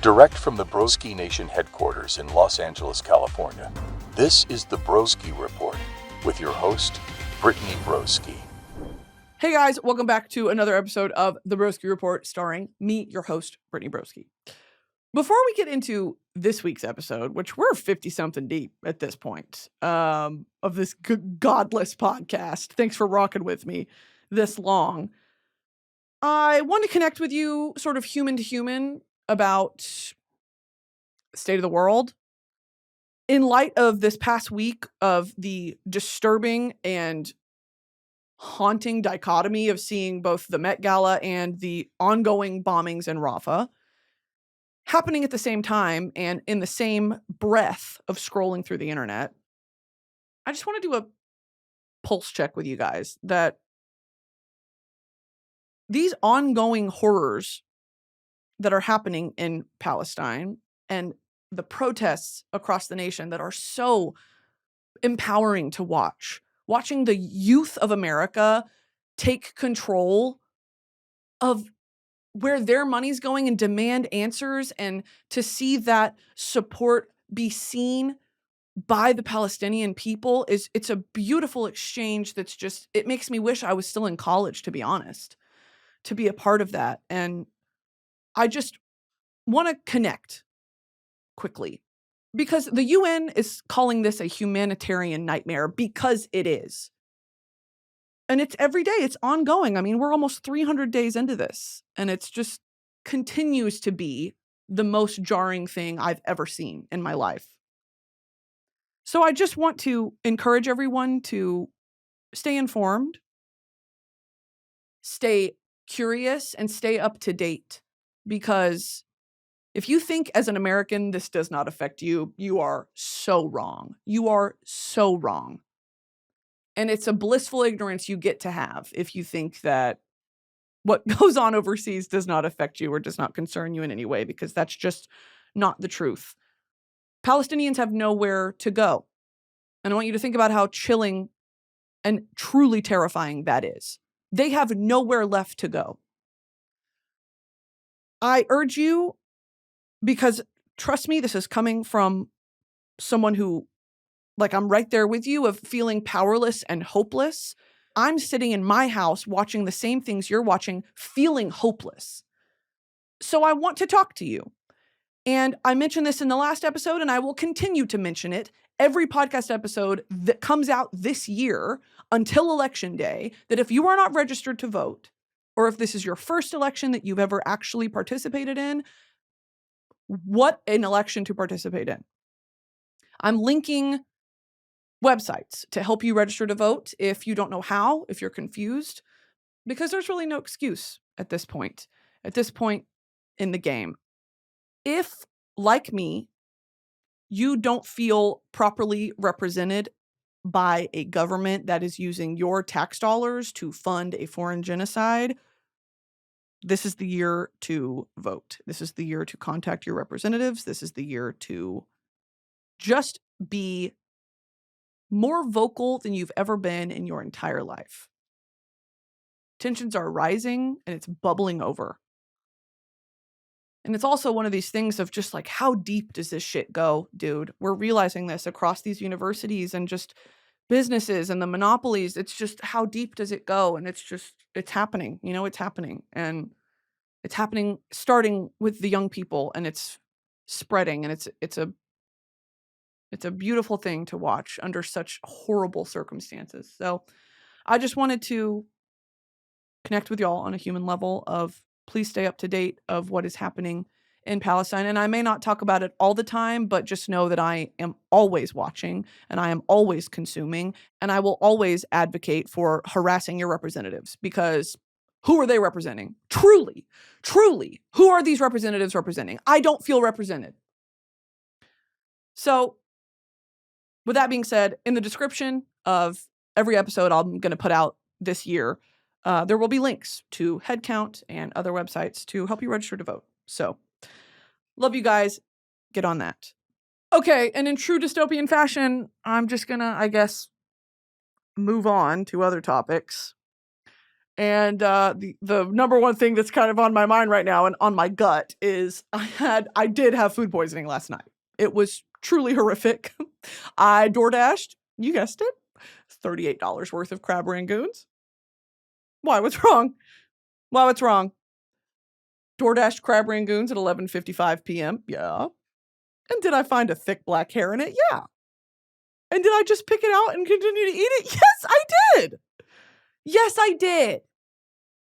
Direct from the BroskiNation headquarters in Los Angeles, California, this is the Broski Report with your host, Brittany Broski. Hey guys, welcome back to another episode of the Broski Report starring me, your host, Brittany Broski. Before we get into this week's episode, which we're 50-something deep at this point of this godless podcast, thanks for rocking with me this long, I want to connect with you sort of human to human about state of the world. In light of this past week of the disturbing and haunting dichotomy of seeing both the Met Gala and the ongoing bombings in Rafah happening at the same time and in the same breath of scrolling through the internet, I just want to do a pulse check with you guys that these ongoing horrors that are happening in Palestine and the protests across the nation that are so empowering to watch, watching the youth of America take control of where their money's going and demand answers, and to see that support be seen by the Palestinian people it's a beautiful exchange that's just, it makes me wish I was still in college, to be honest, to be a part of that. And I just want to connect quickly because the UN is calling this a humanitarian nightmare, because it is. And it's every day, it's ongoing. I mean, we're almost 300 days into this, and it's just continues to be the most jarring thing I've ever seen in my life. So I just want to encourage everyone to stay informed, stay curious, and stay up to date. Because if you think as an American this does not affect you, you are so wrong. You are so wrong. And it's a blissful ignorance you get to have if you think that what goes on overseas does not affect you or does not concern you in any way, because that's just not the truth. Palestinians have nowhere to go. And I want you to think about how chilling and truly terrifying that is. They have nowhere left to go. I urge you, because trust me, this is coming from someone who, like, I'm right there with you, of feeling powerless and hopeless. I'm sitting in my house watching the same things you're watching, feeling hopeless. So I want to talk to you. And I mentioned this in the last episode, and I will continue to mention it every podcast episode that comes out this year until Election Day, that if you are not registered to vote, or if this is your first election that you've ever actually participated in, what an election to participate in. I'm linking websites to help you register to vote if you don't know how, if you're confused, because there's really no excuse at this point in the game. If, like me, you don't feel properly represented by a government that is using your tax dollars to fund a foreign genocide, this is the year to vote. This is the year to contact your representatives. This is the year to just be more vocal than you've ever been in your entire life. Tensions are rising and it's bubbling over. And it's also one of these things of just like, how deep does this shit go, dude? We're realizing this across these universities and just businesses and the monopolies. It's just, how deep does it go? And it's happening. You know, it's happening. And it's happening starting with the young people, and it's spreading. And it's a beautiful thing to watch under such horrible circumstances. So I just wanted to connect with y'all on a human level of, please stay up to date of what is happening in Palestine. And I may not talk about it all the time, but just know that I am always watching and I am always consuming, and I will always advocate for harassing your representatives, because who are they representing? Truly, who are these representatives representing? I don't feel represented. So with that being said, in the description of every episode I'm going to put out this year, there will be links to headcount and other websites to help you register to vote. So, love you guys. Get on that. Okay, and in true dystopian fashion, I'm just gonna, I guess, move on to other topics. And the number one thing that's kind of on my mind right now and on my gut is I did have food poisoning last night. It was truly horrific. I DoorDashed, you guessed it, $38 worth of crab rangoons. Why? What's wrong? Why? What's wrong? DoorDashed crab rangoons at 11:55 p.m. Yeah. And did I find a thick black hair in it? Yeah. And did I just pick it out and continue to eat it? Yes, I did. Yes, I did.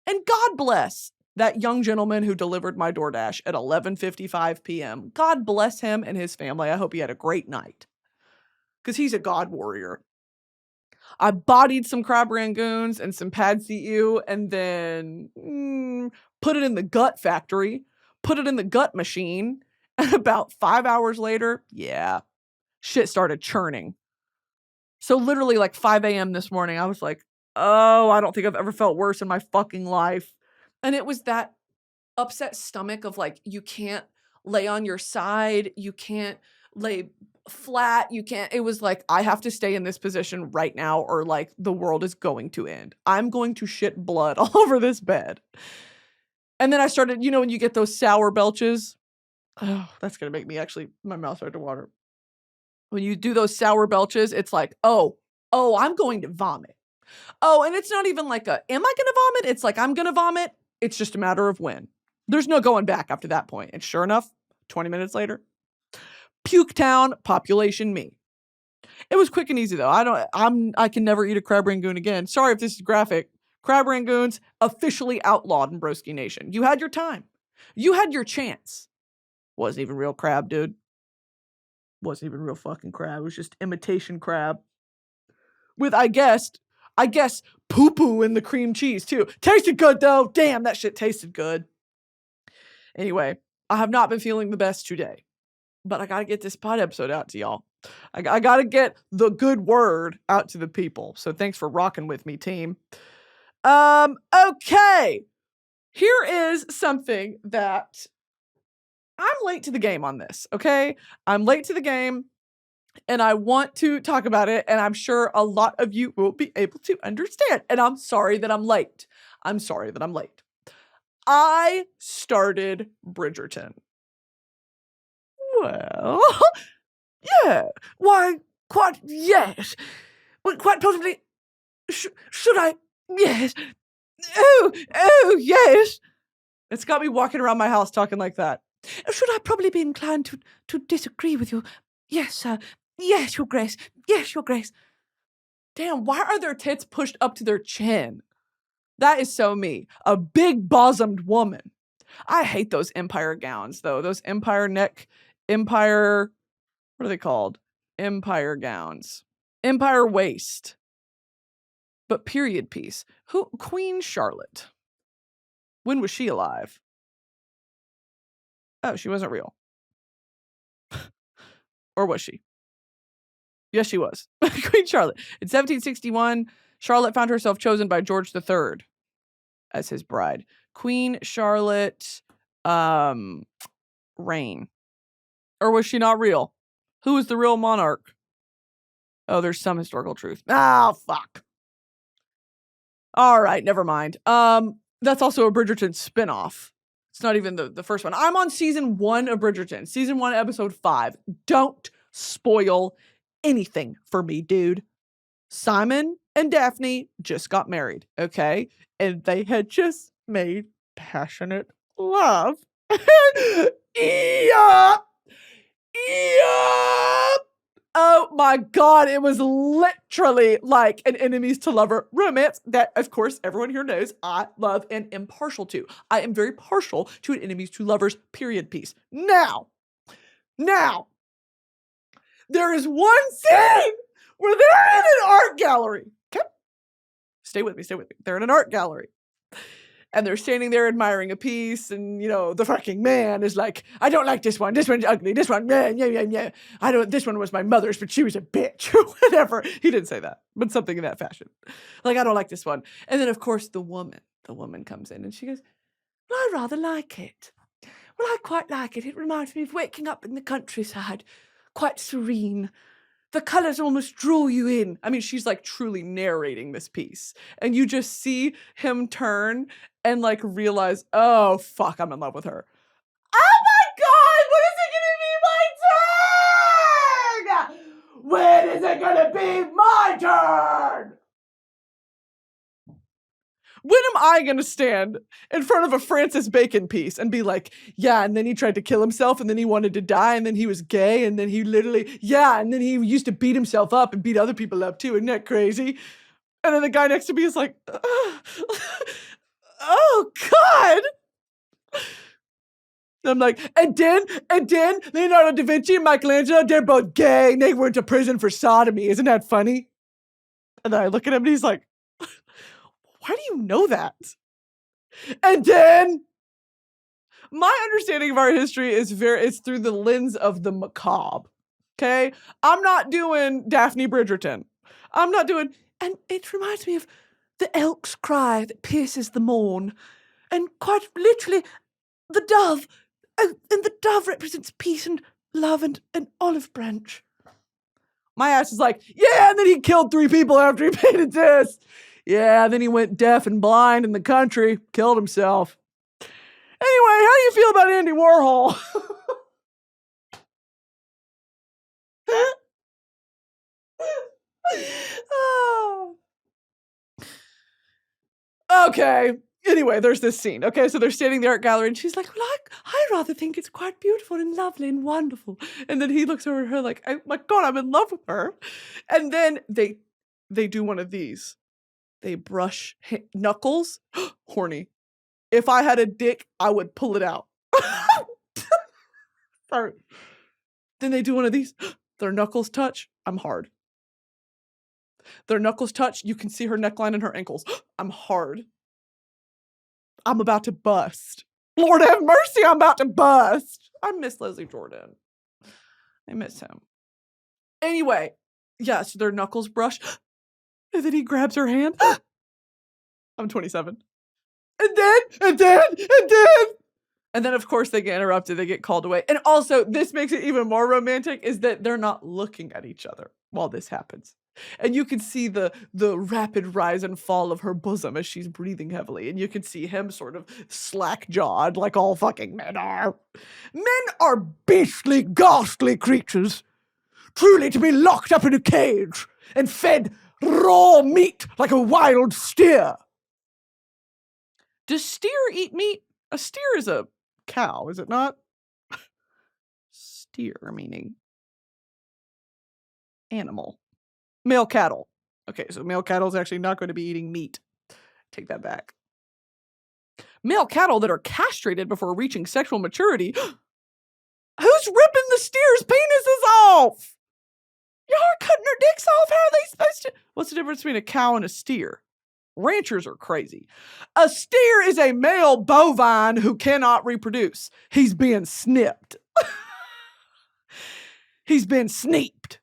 And God bless that young gentleman who delivered my DoorDash at 11:55 p.m. God bless him and his family. I hope he had a great night. Because he's a God warrior. I bodied some crab rangoons and some pad see ew and then put it in the gut factory, put it in the gut machine, and about 5 hours later, yeah, shit started churning. So literally like 5 a.m. this morning, I was like, oh, I don't think I've ever felt worse in my fucking life. And it was that upset stomach of like, you can't lay on your side, you can't lay flat, it was like, I have to stay in this position right now or like the world is going to end. I'm going to shit blood all over this bed. And then I started, when you get those sour belches, oh, that's going to make me my mouth start to water. When you do those sour belches, it's like, oh, I'm going to vomit. Oh, and it's not even like am I going to vomit? It's like, I'm going to vomit. It's just a matter of when. There's no going back after that point. And sure enough, 20 minutes later, Puke Town, population me. It was quick and easy though. I can never eat a crab rangoon again. Sorry if this is graphic. Crab rangoons officially outlawed in Broski Nation. You had your time. You had your chance. Wasn't even real crab, dude. Wasn't even real fucking crab. It was just imitation crab. With, I guess, poo-poo in the cream cheese too. Tasted good though. Damn, that shit tasted good. Anyway, I have not been feeling the best today. But I gotta get this pod episode out to y'all. I gotta get the good word out to the people. So thanks for rocking with me, team. Okay. Here is something that I'm late to the game on this, okay? I'm late to the game and I want to talk about it and I'm sure a lot of you will be able to understand. And I'm sorry that I'm late. I started Bridgerton. Well, yeah. Why, quite, yes. Well, quite possibly, should I? Yes. Oh, yes. It's got me walking around my house talking like that. Should I probably be inclined to disagree with you? Yes, sir. Yes, your grace. Yes, your grace. Damn, why are their tits pushed up to their chin? That is so me. A big bosomed woman. I hate those empire gowns, though. Those empire, what are they called? Empire gowns. Empire waist. But period piece. Queen Charlotte. When was she alive? Oh, she wasn't real. Or was she? Yes, she was. Queen Charlotte. In 1761, Charlotte found herself chosen by George III as his bride. Queen Charlotte reign. Or was she not real? Who was the real monarch? Oh, there's some historical truth. Ah, fuck. All right, never mind. That's also a Bridgerton spinoff. It's not even the first one. I'm on season 1 of Bridgerton. Season 1, episode 5. Don't spoil anything for me, dude. Simon and Daphne just got married, okay? And they had just made passionate love. Yeah. Oh my God, it was literally like an enemies to lover romance that, of course, everyone here knows I love and am partial to. I am very partial to an enemies to lovers period piece. Now, there is one scene where they're in an art gallery. Okay? Stay with me. They're in an art gallery. And they're standing there admiring a piece, and, the fucking man is like, I don't like this one. This one's ugly. This one, yeah. This one was my mother's, but she was a bitch, or whatever. He didn't say that, but something in that fashion. Like, I don't like this one. And then, of course, the woman comes in, and she goes, well, I rather like it. Well, I quite like it. It reminds me of waking up in the countryside. Quite serene. The colors almost draw you in. I mean, she's like truly narrating this piece. And you just see him turn and like realize, oh, fuck, I'm in love with her. Oh my God, when is it gonna be my turn? When is it gonna be my turn? When am I gonna stand in front of a Francis Bacon piece and be like, yeah, and then he tried to kill himself, and then he wanted to die, and then he was gay, and then he literally, yeah, and then he used to beat himself up and beat other people up too, isn't that crazy? And then the guy next to me is like, oh God. And I'm like, and then Leonardo da Vinci and Michelangelo, they're both gay, and they went to prison for sodomy. Isn't that funny? And then I look at him and he's like, why do you know that? And then my understanding of our history is it's through the lens of the macabre. Okay? I'm not doing Daphne Bridgerton. I'm not doing, and it reminds me of the elk's cry that pierces the morn. And quite literally, the dove. And the dove represents peace and love and an olive branch. My ass is like, yeah, and then he killed 3 people after he painted this. Yeah, then he went deaf and blind in the country, killed himself. Anyway, how do you feel about Andy Warhol? Oh. Okay. Anyway, there's this scene. Okay, so they're standing there at gallery, and she's like, well, I rather think it's quite beautiful and lovely and wonderful. And then he looks over at her like, oh my God, I'm in love with her. And then they do one of these. They brush knuckles. Horny. If I had a dick, I would pull it out. Sorry. Then they do one of these. Their knuckles touch. I'm hard. Their knuckles touch. You can see her neckline and her ankles. I'm hard. I'm about to bust. Lord have mercy, I'm about to bust. I miss Leslie Jordan. I miss him. Anyway, yeah, so their knuckles brush. And then he grabs her hand. I'm 27. And then, of course, they get interrupted. They get called away. And also, this makes it even more romantic, is that they're not looking at each other while this happens. And you can see the rapid rise and fall of her bosom as she's breathing heavily. And you can see him sort of slack-jawed like all fucking men are. Men are beastly, ghastly creatures. Truly to be locked up in a cage and fed raw meat like a wild steer. Does steer eat meat? A steer is a cow, is it not? Steer meaning animal. Male cattle. Okay, so male cattle is actually not going to be eating meat. Take that back. Male cattle that are castrated before reaching sexual maturity. Who's ripping the steer's penises off? Y'all are cutting their dicks off? How are they supposed to? What's the difference between a cow and a steer? Ranchers are crazy. A steer is a male bovine who cannot reproduce. He's being snipped. He's been sneaped.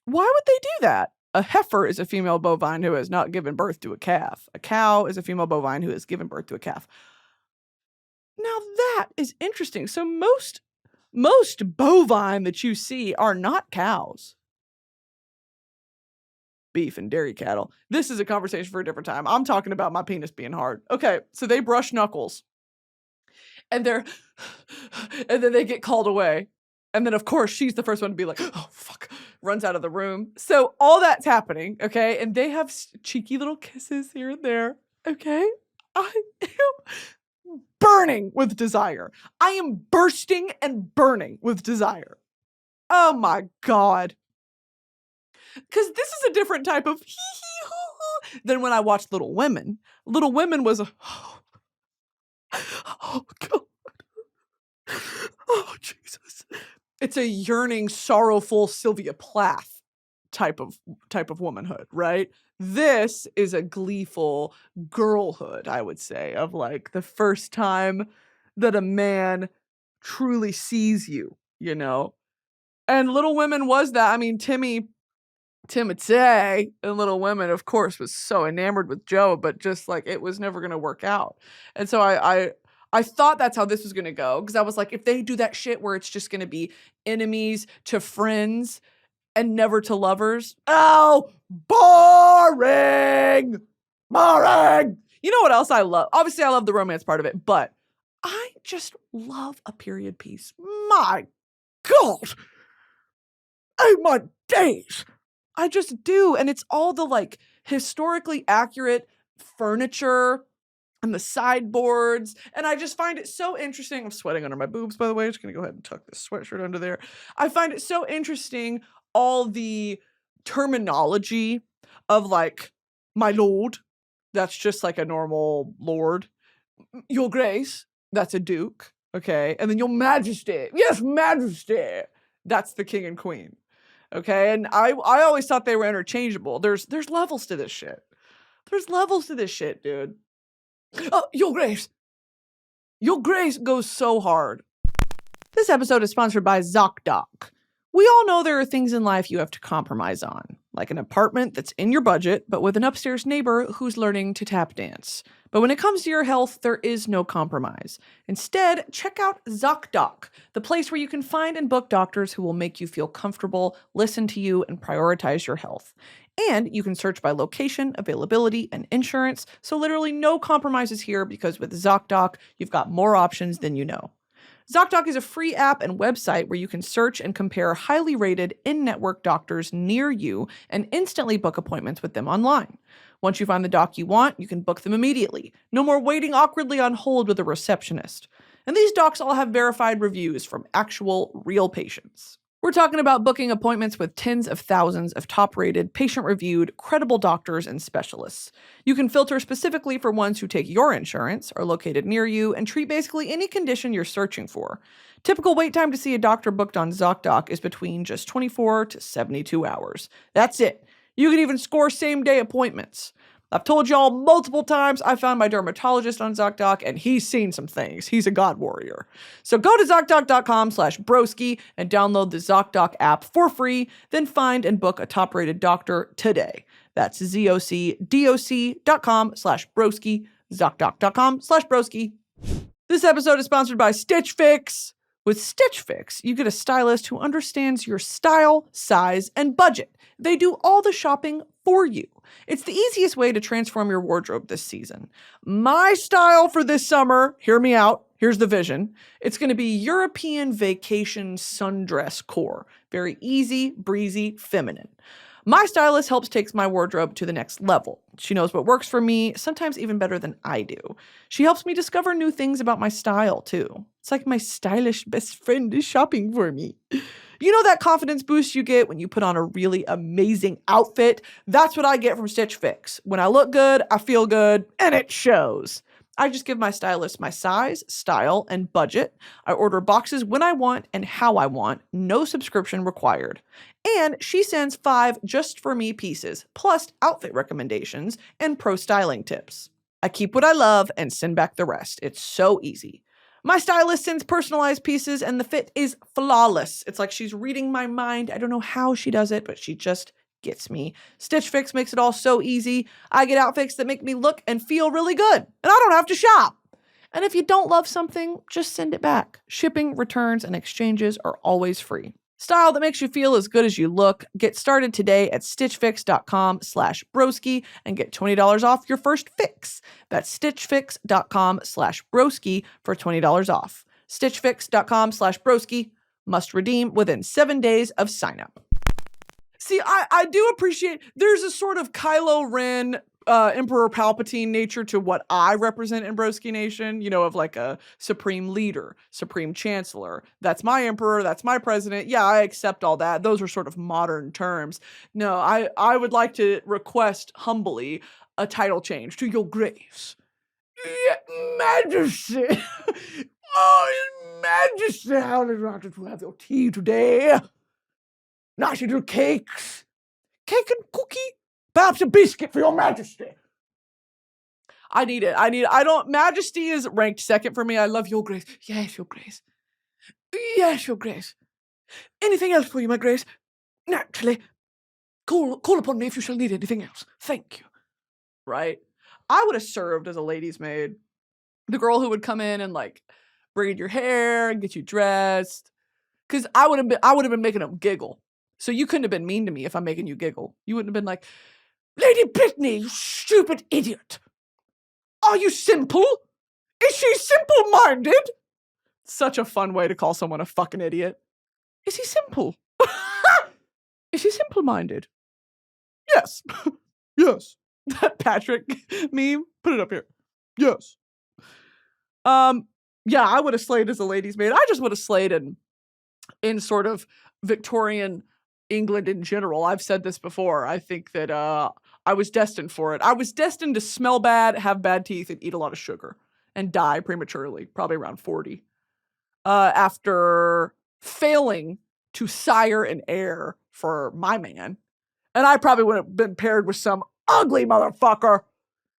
Why would they do that? A heifer is a female bovine who has not given birth to a calf. A cow is a female bovine who has given birth to a calf. Now that is interesting. So most bovine that you see are not cows. Beef and dairy cattle. This is a conversation for a different time. I'm talking about my penis being hard. Okay, so they brush knuckles. And then they get called away. And then, of course, she's the first one to be like, oh, fuck, runs out of the room. So all that's happening, okay? And they have cheeky little kisses here and there, okay? I am burning with desire. I am bursting and burning with desire. Oh, my God. Because this is a different type of hee-hee-hoo-hoo than when I watched Little Women. Little Women was a, oh, God. Oh, Jesus. It's a yearning, sorrowful Sylvia Plath type of womanhood, right? This is a gleeful girlhood, I would say, of like the first time that a man truly sees you, you know? And Little Women was that. I mean, Timothy in Little Women, of course, was so enamored with Joe, but just like it was never going to work out. And so I thought that's how this was going to go, because I was like, if they do that shit where it's just going to be enemies to friends, and never to lovers. Oh, boring. Boring. You know what else I love? Obviously, I love the romance part of it, but I just love a period piece. My God. Oh, my days. I just do. And it's all the like historically accurate furniture and the sideboards. And I just find it so interesting. I'm sweating under my boobs, by the way. I'm just going to go ahead and tuck this sweatshirt under there. I find it so interesting, all the terminology of like, my lord, that's just like a normal lord. Your grace, that's a duke. Okay. And then your majesty. Yes, majesty. That's the king and queen. Okay. And I always thought they were interchangeable. There's levels to this shit. There's levels to this shit, dude. Oh, Your Grace. Your Grace goes so hard. This episode is sponsored by ZocDoc. We all know there are things in life you have to compromise on, like an apartment that's in your budget, but with an upstairs neighbor who's learning to tap dance. But when it comes to your health, there is no compromise. Instead, check out ZocDoc, the place where you can find and book doctors who will make you feel comfortable, listen to you, and prioritize your health. And you can search by location, availability, and insurance, so literally no compromises here because with ZocDoc, you've got more options than you know. ZocDoc is a free app and website where you can search and compare highly rated in-network doctors near you and instantly book appointments with them online. Once you find the doc you want, you can book them immediately. No more waiting awkwardly on hold with a receptionist. And these docs all have verified reviews from actual, real patients. We're talking about booking appointments with tens of thousands of top-rated, patient-reviewed, credible doctors and specialists. You can filter specifically for ones who take your insurance, are located near you, and treat basically any condition you're searching for. Typical wait time to see a doctor booked on ZocDoc is between just 24 to 72 hours. That's it. You can even score same-day appointments. I've told y'all multiple times I found my dermatologist on ZocDoc and he's seen some things. He's a god warrior. So go to ZocDoc.com/broski and download the ZocDoc app for free, then find and book a top-rated doctor today. That's ZocDoc.com/broski, ZocDoc.com/broski. This episode is sponsored by Stitch Fix. With Stitch Fix, you get a stylist who understands your style, size, and budget. They do all the shopping for you. It's the easiest way to transform your wardrobe this season. My style for this summer, hear me out, here's the vision. It's going to be European vacation sundress core. Very easy, breezy, feminine. My stylist helps take my wardrobe to the next level. She knows what works for me, sometimes even better than I do. She helps me discover new things about my style, too. It's like my stylish best friend is shopping for me. You know that confidence boost you get when you put on a really amazing outfit? That's what I get from Stitch Fix. When I look good, I feel good, and it shows. I just give my stylist my size, style, and budget. I order boxes when I want and how I want, no subscription required. And she sends 5 just for me pieces, plus outfit recommendations and pro styling tips. I keep what I love and send back the rest. It's so easy. My stylist sends personalized pieces and the fit is flawless. It's like she's reading my mind. I don't know how she does it, but she just gets me. Stitch Fix makes it all so easy. I get outfits that make me look and feel really good, and I don't have to shop. And if you don't love something, just send it back. Shipping, returns, and exchanges are always free. Style that makes you feel as good as you look. Get started today at stitchfix.com/broski and get $20 off your first fix. That's stitchfix.com/broski for $20 off. stitchfix.com/broski. Must redeem within 7 days of sign up. See, I do appreciate there's a sort of Kylo Ren, Emperor Palpatine nature to what I represent in Broski Nation, you know, of like a supreme leader, supreme chancellor. That's my emperor, that's my president. Yeah, I accept all that. Those are sort of modern terms. No, I would like to request humbly a title change to Your Grace. Yeah, Majesty. Oh, Majesty, how delighted to have your tea today. Nice little cakes. Cake and cookie. Perhaps a biscuit for your majesty. I need it. Majesty is ranked second for me. I love Your Grace. Yes, Your Grace. Yes, Your Grace. Anything else for you, my Grace? Naturally. Call upon me if you shall need anything else. Thank you. Right? I would have served as a lady's maid. The girl who would come in and like braid your hair and get you dressed. Because I would have been making them giggle. So you couldn't have been mean to me if I'm making you giggle. You wouldn't have been like, Lady Brittany, you stupid idiot. Are you simple? Is she simple-minded? Such a fun way to call someone a fucking idiot. Is he simple? Is he simple-minded? Yes. Yes. That Patrick meme, put it up here. Yes. Yeah, I would have slayed as a lady's maid. I just would have slayed in sort of Victorian England in general. I've said this before. I think that I was destined for it. I was destined to smell bad, have bad teeth, and eat a lot of sugar and die prematurely, probably around 40. After failing to sire an heir for my man. And I probably would have been paired with some ugly motherfucker.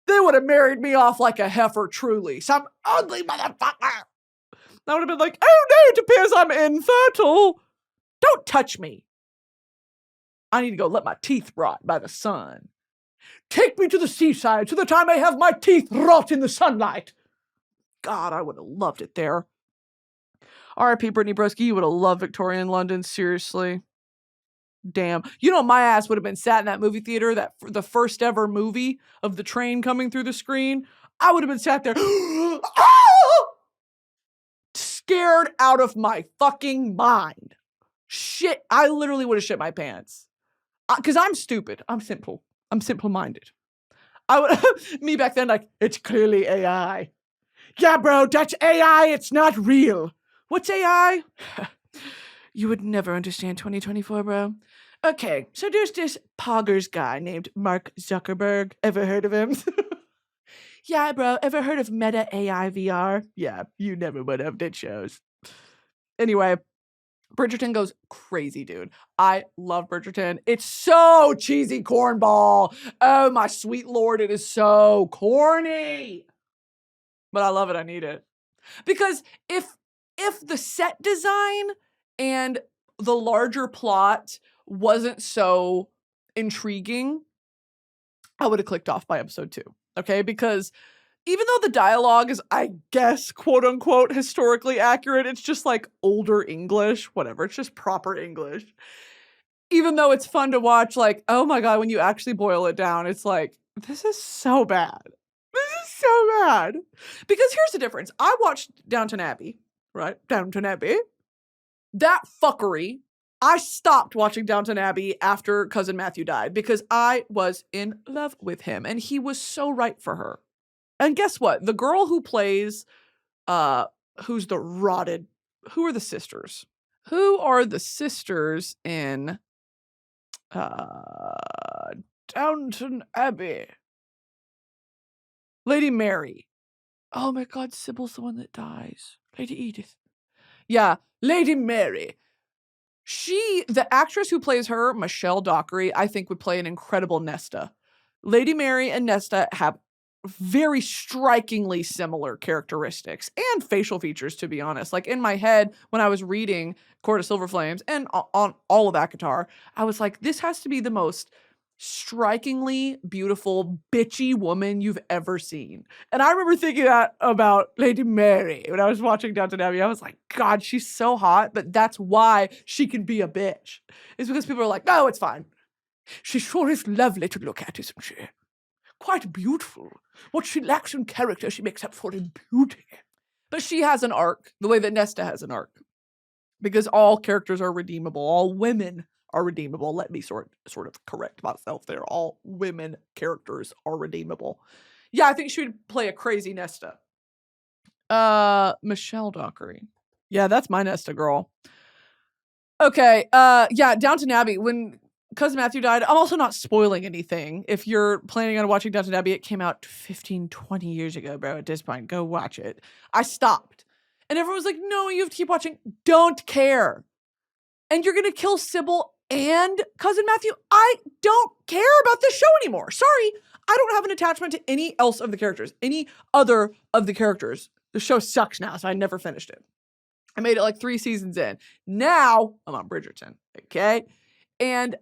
They would have married me off like a heifer, truly. Some ugly motherfucker. I would have been like, oh no, it appears I'm infertile. Don't touch me. I need to go let my teeth rot by the sun. Take me to the seaside so that I may have my teeth rot in the sunlight. God, I would have loved it there. R.I.P. Brittany Broski, you would have loved Victorian London, seriously. Damn. You know, my ass would have been sat in that movie theater, that the first ever movie of the train coming through the screen. I would have been sat there, scared out of my fucking mind. Shit, I literally would have shit my pants. Because I'm stupid. I'm simple. I'm simple-minded. I would, me back then, like, it's clearly AI. Yeah, bro, that's AI. It's not real. What's AI? You would never understand 2024, bro. Okay, so there's this poggers guy named Mark Zuckerberg. Ever heard of him? Yeah, bro. Ever heard of Meta AI VR? Yeah, you never would have. It shows. Anyway, Bridgerton goes crazy, dude. I love Bridgerton. It's so cheesy cornball. Oh, my sweet lord, it is so corny. But I love it. I need it. Because if the set design and the larger plot wasn't so intriguing, I would have clicked off by episode 2. Okay? Because even though the dialogue is, I guess, quote unquote, historically accurate, it's just like older English, whatever. It's just proper English. Even though it's fun to watch, like, oh my God, when you actually boil it down, it's like, this is so bad. This is so bad. Because here's the difference. I watched Downton Abbey, right? Downton Abbey. That fuckery. I stopped watching Downton Abbey after Cousin Matthew died because I was in love with him and he was so right for her. And guess what? The girl who plays, who's the rotted, who are the sisters? Who are the sisters in Downton Abbey? Lady Mary. Oh my God, Sybil's the one that dies. Lady Edith. Yeah, Lady Mary. The actress who plays her, Michelle Dockery, I think would play an incredible Nesta. Lady Mary and Nesta have very strikingly similar characteristics and facial features, to be honest. Like in my head, when I was reading Court of Silver Flames and on all of ACOTAR, I was like, this has to be the most strikingly beautiful, bitchy woman you've ever seen. And I remember thinking that about Lady Mary when I was watching Downton Abbey. I was like, God, she's so hot, but that's why she can be a bitch. It's because people are like, no, it's fine. She sure is lovely to look at, isn't she? Quite beautiful. What she lacks in character, she makes up for in beauty. But she has an arc, the way that Nesta has an arc. Because all characters are redeemable. All women are redeemable. Let me sort of correct myself there. All women characters are redeemable. Yeah, I think she would play a crazy Nesta. Michelle Dockery. Yeah, that's my Nesta girl. Okay, yeah, Downton Abbey. When Cousin Matthew died, I'm also not spoiling anything. If you're planning on watching Downton Abbey, it came out 15, 20 years ago, bro. At this point, go watch it. I stopped. And everyone was like, no, you have to keep watching. Don't care. And you're going to kill Sybil and Cousin Matthew? I don't care about this show anymore. Sorry. I don't have an attachment to any else of the characters. Any other of the characters. The show sucks now, so I never finished it. I made it like 3 seasons in. Now, I'm on Bridgerton. Okay? And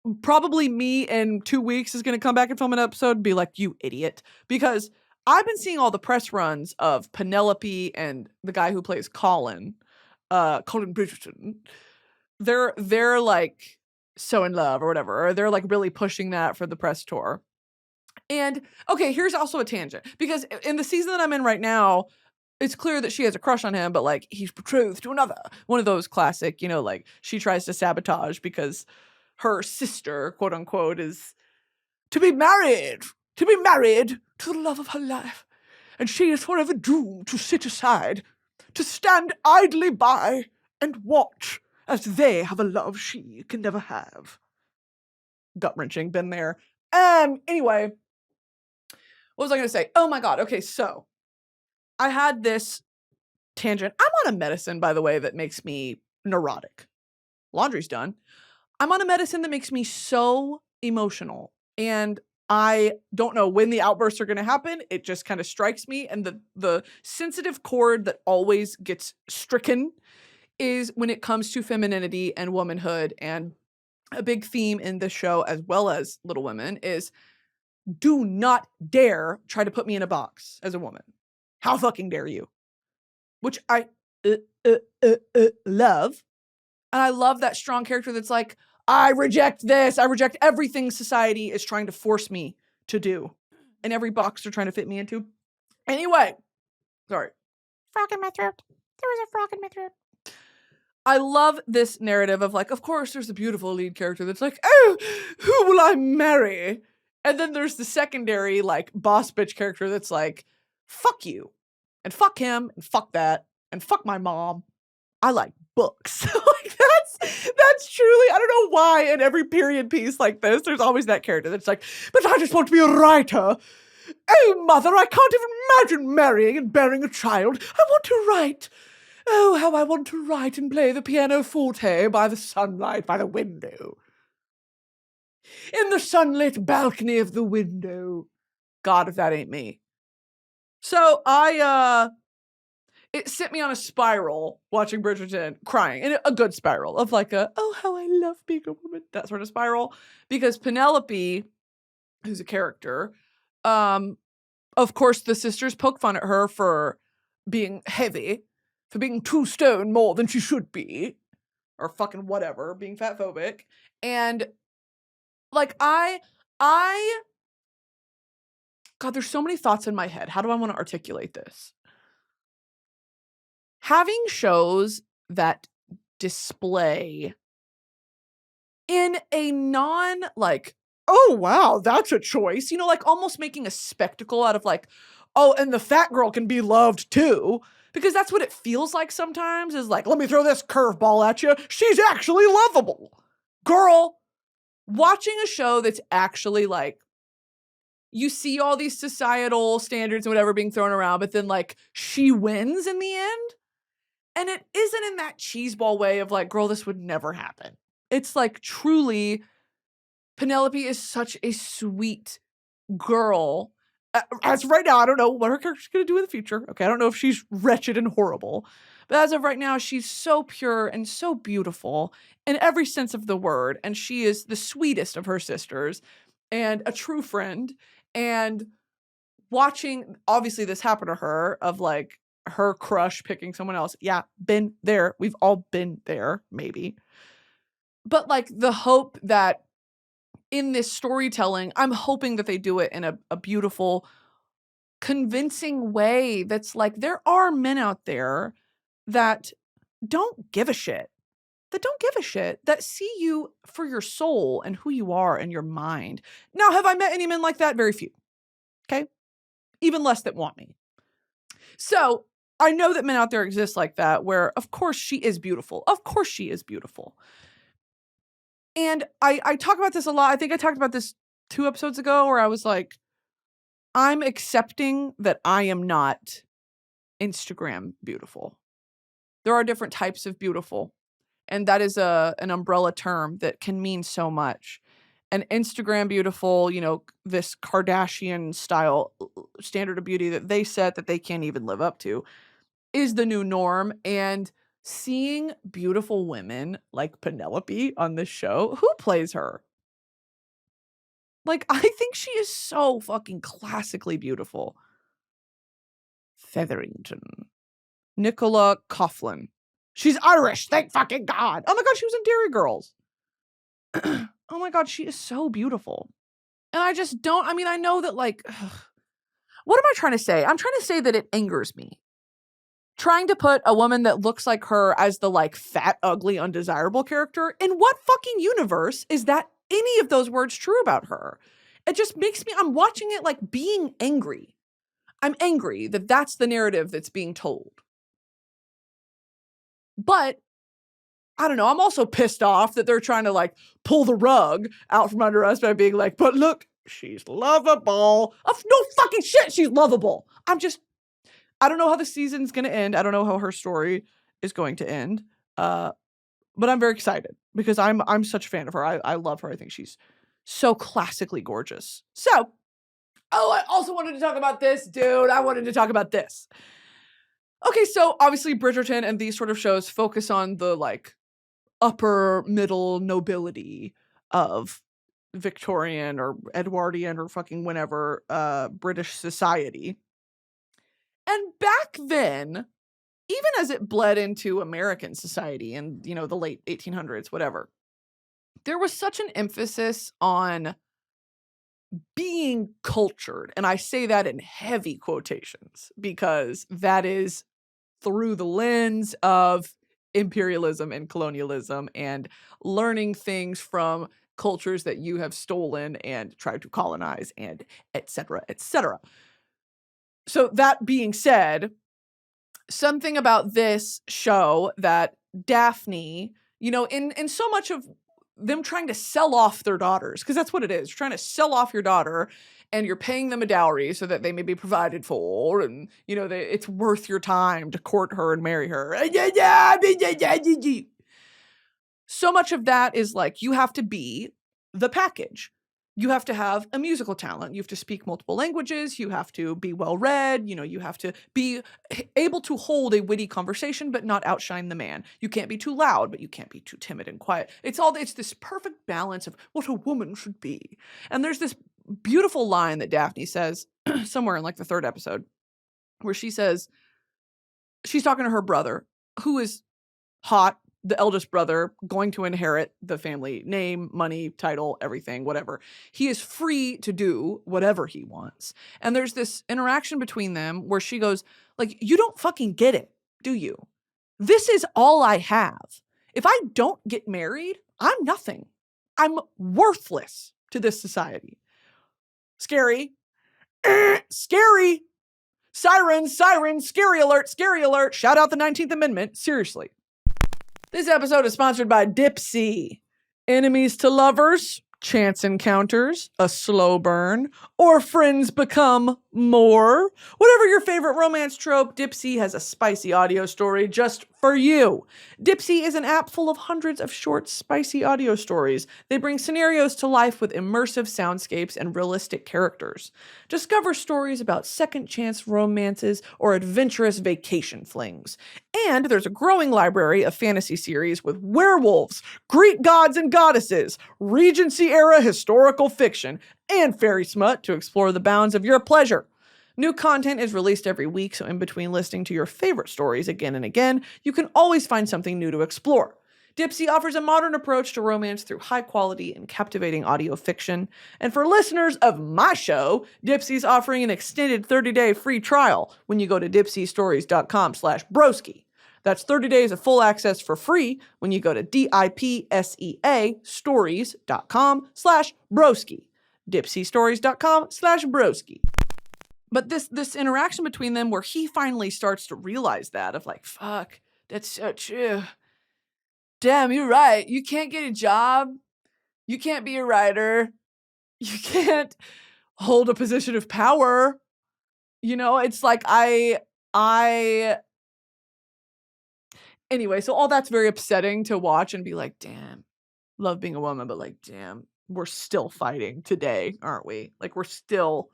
me in 2 weeks is going to come back and film an episode and be like, you idiot. Because I've been seeing all the press runs of Penelope and the guy who plays Colin Bridgerton. they're like so in love or whatever, or they're like really pushing that for the press tour. And okay, here's also a tangent, because in the season that I'm in right now, it's clear that she has a crush on him, but like he's betrothed to another. One of those classic, like she tries to sabotage because her sister, quote unquote, is to be married to the love of her life. And she is forever doomed to sit aside, to stand idly by and watch as they have a love she can never have. Gut-wrenching, been there. Anyway, what was I going to say? Oh my God. Okay, so I had this tangent. I'm on a medicine, by the way, that makes me neurotic. Laundry's done. I'm on a medicine that makes me so emotional. And I don't know when the outbursts are going to happen. It just kind of strikes me. And the sensitive chord that always gets stricken is when it comes to femininity and womanhood. And a big theme in this show, as well as Little Women, is do not dare try to put me in a box as a woman. How fucking dare you? Which I love. And I love that strong character that's like, I reject this. I reject everything society is trying to force me to do. And every box they're trying to fit me into. Anyway, sorry. Frog in my throat. There was a frog in my throat. I love this narrative of like, of course, there's a beautiful lead character that's like, oh, who will I marry? And then there's the secondary, like, boss bitch character that's like, fuck you. And fuck him. And fuck that. And fuck my mom. I like books. Like, that's truly, I don't know why in every period piece like this, there's always that character that's like, but I just want to be a writer. Oh, mother, I can't even imagine marrying and bearing a child. I want to write. Oh, how I want to write and play the pianoforte by the sunlight by the window. In the sunlit balcony of the window. God, if that ain't me. So it sent me on a spiral watching Bridgerton, crying, and a good spiral of like oh, how I love being a woman, that sort of spiral. Because Penelope, who's a character, of course, the sisters poke fun at her for being heavy, for being 2 stone more than she should be, or fucking whatever, being fat phobic. And like, God, there's so many thoughts in my head. How do I want to articulate this? Having shows that display in a non, like, oh, wow, that's a choice, like almost making a spectacle out of like, oh, and the fat girl can be loved too. Because that's what it feels like sometimes, is like, let me throw this curveball at you. She's actually lovable. Girl, watching a show that's actually like, you see all these societal standards and whatever being thrown around, but then like she wins in the end. And it isn't in that cheeseball way of like, girl, this would never happen. It's like, truly, Penelope is such a sweet girl. As of right now, I don't know what her character's going to do in the future. Okay, I don't know if she's wretched and horrible. But as of right now, she's so pure and so beautiful in every sense of the word. And she is the sweetest of her sisters and a true friend. And watching, obviously, this happen to her, of like her crush picking someone else. Yeah, been there. We've all been there, maybe. But like the hope that in this storytelling, I'm hoping that they do it in a beautiful, convincing way that's like, there are men out there that don't give a shit. That see you for your soul and who you are and your mind. Now, have I met any men like that? Very few. Okay? Even less that want me. So I know that men out there exist like that, where of course she is beautiful. And I talk about this a lot. I think I talked about this 2 episodes ago, where I was like, I'm accepting that I am not Instagram beautiful. There are different types of beautiful. And that is an umbrella term that can mean so much. And Instagram beautiful, this Kardashian style standard of beauty that they set that they can't even live up to, is the new norm. And seeing beautiful women like Penelope on this show, who plays her? Like, I think she is so fucking classically beautiful. Featherington. Nicola Coughlan. She's Irish. Thank fucking God. Oh my God, she was in Dairy Girls. Oh my God, she is so beautiful. And I just don't, I mean, I know that like, what am I trying to say? I'm trying to say that it angers me. Trying to put a woman that looks like her as the like fat, ugly, undesirable character. In what fucking universe is that any of those words true about her? It just makes me, I'm watching it like being angry. I'm angry that that's the narrative that's being told. But I don't know. I'm also pissed off that they're trying to like pull the rug out from under us by being like, but look, she's lovable. Of no fucking shit, she's lovable. I don't know how the season's going to end. I don't know how her story is going to end. But I'm very excited because I'm such a fan of her. I love her. I think she's so classically gorgeous. So, I also wanted to talk about this, dude. I wanted to talk about this. Okay, so obviously Bridgerton and these sort of shows focus on the like upper middle nobility of Victorian or Edwardian or fucking whenever British society. And back then, even as it bled into American society in, you know, the late 1800s, whatever, there was such an emphasis on being cultured. And I say that in heavy quotations because that is through the lens of imperialism and colonialism and learning things from cultures that you have stolen and tried to colonize and et cetera, et cetera. So that being said, something about this show that Daphne, you know, in so much of them trying to sell off their daughters, because that's what it is. You're trying to sell off your daughter and you're paying them a dowry so that they may be provided for. And, you know, it's worth your time to court her and marry her. So much of that is like, you have to be the package. You have to have a musical talent. You have to speak multiple languages. You have to be well-read. You know, you have to be able to hold a witty conversation, but not outshine the man. You can't be too loud, but you can't be too timid and quiet. It's this perfect balance of what a woman should be. And there's this beautiful line that Daphne says somewhere in like the 3rd episode where she says, she's talking to her brother, who is hot, the eldest brother, going to inherit the family name, money, title, everything, whatever. He is free to do whatever he wants. And there's this interaction between them where she goes, like, you don't fucking get it, do you? This is all I have. If I don't get married, I'm nothing. I'm worthless to this society. Scary. Scary. Sirens, scary alert, scary alert. Shout out the 19th Amendment. Seriously. This episode is sponsored by Dipsea. Enemies to lovers, chance encounters, a slow burn, or friends become more. Whatever your favorite romance trope, Dipsea has a spicy audio story just for you. Dipsea is an app full of hundreds of short, spicy audio stories. They bring scenarios to life with immersive soundscapes and realistic characters. Discover stories about second chance romances or adventurous vacation flings. And there's a growing library of fantasy series with werewolves, Greek gods and goddesses, Regency-era historical fiction, and fairy smut to explore the bounds of your pleasure. New content is released every week, so in between listening to your favorite stories again and again, you can always find something new to explore. Dipsea offers a modern approach to romance through high-quality and captivating audio fiction. And for listeners of my show, Dipsea's offering an extended 30-day free trial when you go to dipseastories.com/broski. That's 30 days of full access for free when you go to DIPSEA stories.com/broski. dipseastories.com/broski. But this interaction between them where he finally starts to realize that of like, fuck, that's so true. Damn, you're right. You can't get a job. You can't be a writer. You can't hold a position of power. You know, it's like anyway, so all that's very upsetting to watch and be like, damn, love being a woman, but like, damn, we're still fighting today, aren't we? Like, we're still,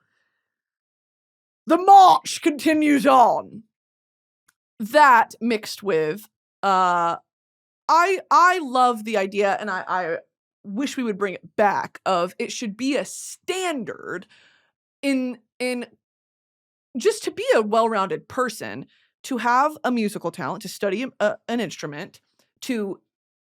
the march continues on. That mixed with, I love the idea, and I wish we would bring it back, of it should be a standard in just to be a well-rounded person, to have a musical talent, to study an instrument, to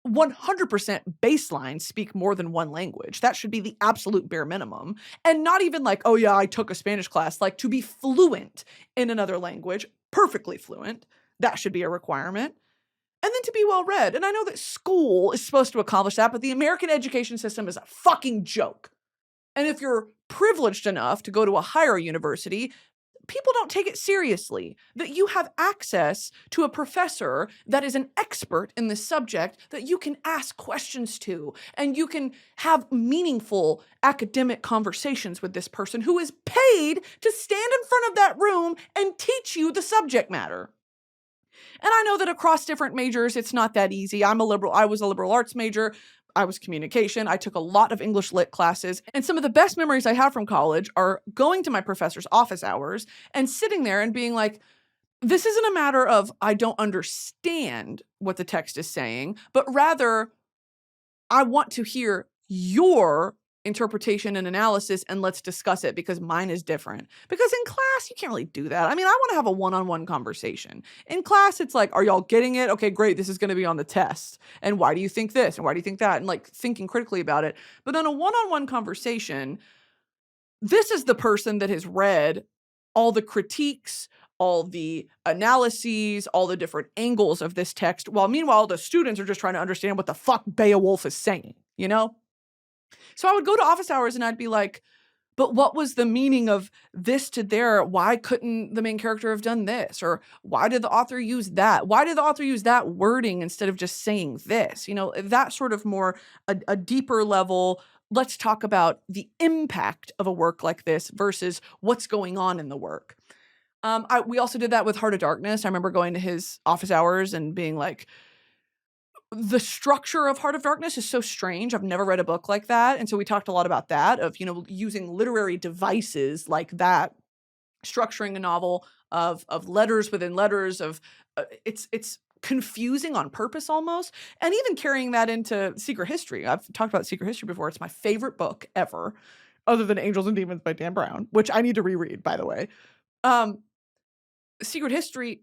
100% baseline speak more than one language. That should be the absolute bare minimum. And not even like, oh yeah, I took a Spanish class. Like, to be fluent in another language, perfectly fluent, that should be a requirement. And then to be well read. And I know that school is supposed to accomplish that, but the American education system is a fucking joke. And if you're privileged enough to go to a higher university, people don't take it seriously that you have access to a professor that is an expert in this subject that you can ask questions to, and you can have meaningful academic conversations with this person who is paid to stand in front of that room and teach you the subject matter. And I know that across different majors, it's not that easy. I was a liberal arts major. I was communication. I took a lot of English lit classes. And some of the best memories I have from college are going to my professor's office hours and sitting there and being like, this isn't a matter of I don't understand what the text is saying, but rather I want to hear your interpretation and analysis, and let's discuss it because mine is different. Because in class, you can't really do that. I mean, I want to have a one-on-one conversation. In class, it's like, are y'all getting it? Okay, great. This is going to be on the test. And why do you think this? And why do you think that? And like thinking critically about it. But on a one-on-one conversation, this is the person that has read all the critiques, all the analyses, all the different angles of this text, while meanwhile, the students are just trying to understand what the fuck Beowulf is saying, you know? So I would go to office hours and I'd be like, but what was the meaning of this to there? Why couldn't the main character have done this? Or why did the author use that? Why did the author use that wording instead of just saying this? You know, that sort of more a deeper level. Let's talk about the impact of a work like this versus what's going on in the work. We also did that with Heart of Darkness. I remember going to his office hours and being like, the structure of Heart of Darkness is so strange. I've never read a book like that. And so we talked a lot about that, of, you know, using literary devices like that, structuring a novel of letters within letters, of it's confusing on purpose almost. And even carrying that into Secret History. I've talked about Secret History before. It's my favorite book ever, other than Angels and Demons by Dan Brown, which I need to reread, by the way. Secret History,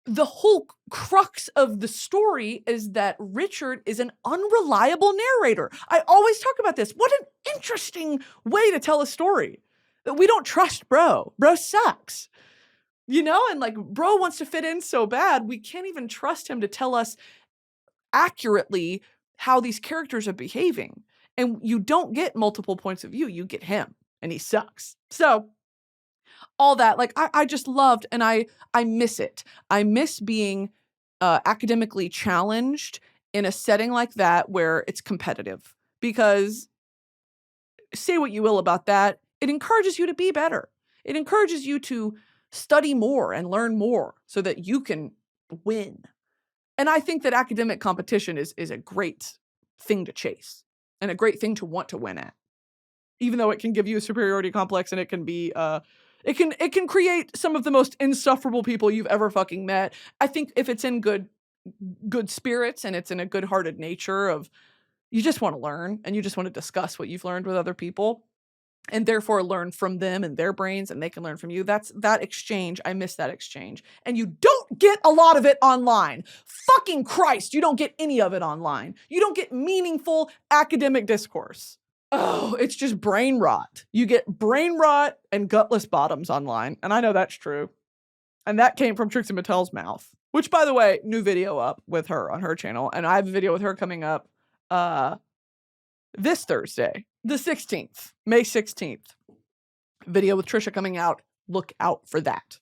the whole crux of the story is that Richard is an unreliable narrator. I always talk about this. What an interesting way to tell a story. That we don't trust Bro. Bro sucks. You know, and like Bro wants to fit in so bad, we can't even trust him to tell us accurately how these characters are behaving. And you don't get multiple points of view. You get him, and he sucks. So all that, like, I just loved, and I miss it. I miss being academically challenged in a setting like that where it's competitive. Because say what you will about that, it encourages you to be better. It encourages you to study more and learn more so that you can win. And I think that academic competition is a great thing to chase and a great thing to want to win at. Even though it can give you a superiority complex, and it can be it can create some of the most insufferable people you've ever fucking met. I think if it's in good spirits and it's in a good-hearted nature of you just want to learn and you just want to discuss what you've learned with other people and therefore learn from them and their brains, and they can learn from you. That's that exchange. I miss that exchange. And you don't get a lot of it online. Fucking Christ, you don't get any of it online. You don't get meaningful academic discourse. Oh, it's just brain rot. You get brain rot and gutless bottoms online. And I know that's true. And that came from Trixie Mattel's mouth. Which, by the way, new video up with her on her channel. And I have a video with her coming up this Thursday, the 16th, May 16th. Video with Trisha coming out. Look out for that.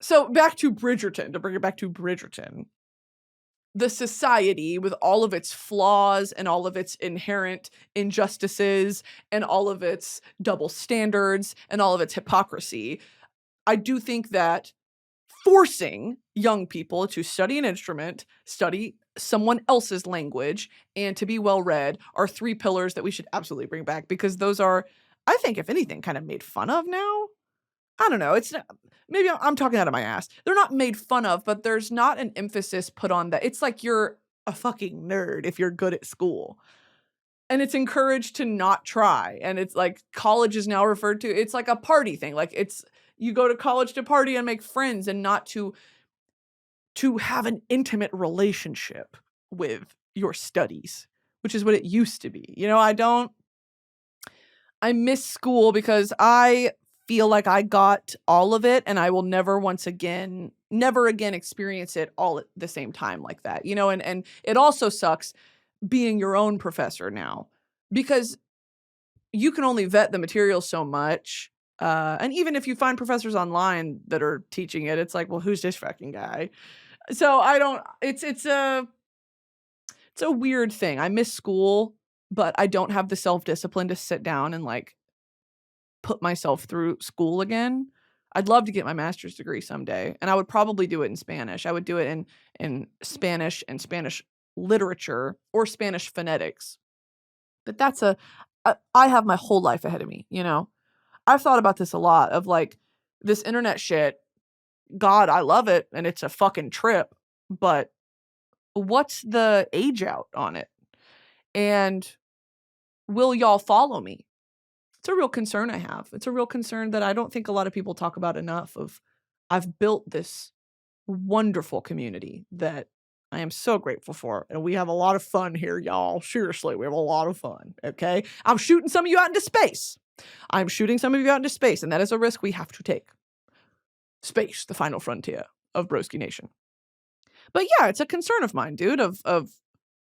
So back to Bridgerton, to bring it back to Bridgerton. The society, with all of its flaws and all of its inherent injustices and all of its double standards and all of its hypocrisy, I do think that forcing young people to study an instrument, study someone else's language, and to be well read are three pillars that we should absolutely bring back, because those are, I think, if anything, kind of made fun of now. I don't know. It's not, maybe I'm talking out of my ass. They're not made fun of, but there's not an emphasis put on that. It's like you're a fucking nerd if you're good at school. And it's encouraged to not try. And it's like college is now referred to, it's like a party thing. Like you go to college to party and make friends and not to to have an intimate relationship with your studies, which is what it used to be. You know, I miss school because I feel like I got all of it, and I will never again experience it all at the same time like that. You know, and it also sucks being your own professor now, because you can only vet the material so much. And even if you find professors online that are teaching it, it's like, well, who's this fucking guy? So it's a weird thing. I miss school, but I don't have the self-discipline to sit down and like put myself through school again. I'd love to get my master's degree someday, and I would probably do it in Spanish. I would do it in Spanish and Spanish literature or Spanish phonetics. But I have my whole life ahead of me, you know? I've thought about this a lot of like this internet shit. God, I love it, and it's a fucking trip, but what's the age out on it? And will y'all follow me? It's a real concern I have. It's a real concern that I don't think a lot of people talk about enough of. I've built this wonderful community that I am so grateful for. And we have a lot of fun here, y'all. Seriously, we have a lot of fun. Okay. I'm shooting some of you out into space. I'm shooting some of you out into space, and that is a risk we have to take. Space, the final frontier of Broski Nation. But yeah, it's a concern of mine, dude, of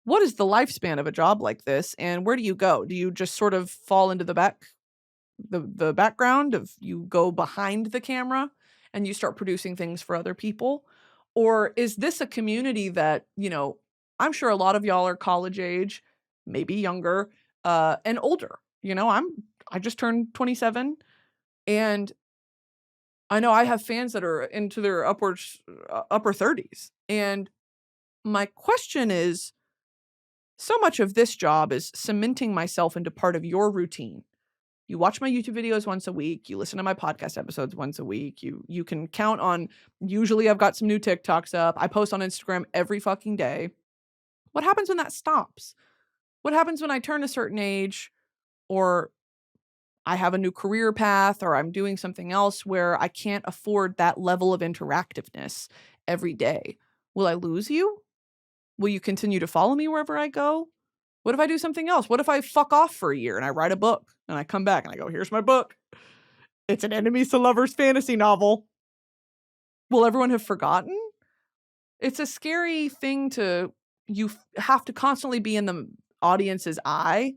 what is the lifespan of a job like this, and where do you go? Do you just sort of fall into the background of you go behind the camera and you start producing things for other people? Or is this a community that, you know, I'm sure a lot of y'all are college age, maybe younger, and older. You know, I just turned 27, and I know I have fans that are into their upper 30s. And my question is, so much of this job is cementing myself into part of your routine. You watch my YouTube videos once a week. You listen to my podcast episodes once a week. You can count on, usually I've got some new TikToks up. I post on Instagram every fucking day. What happens when that stops? What happens when I turn a certain age, or I have a new career path, or I'm doing something else where I can't afford that level of interactiveness every day? Will I lose you? Will you continue to follow me wherever I go? What if I do something else? What if I fuck off for a year and I write a book and I come back and I go, here's my book. It's an enemies to lovers fantasy novel. Will everyone have forgotten? It's a scary thing you have to constantly be in the audience's eye,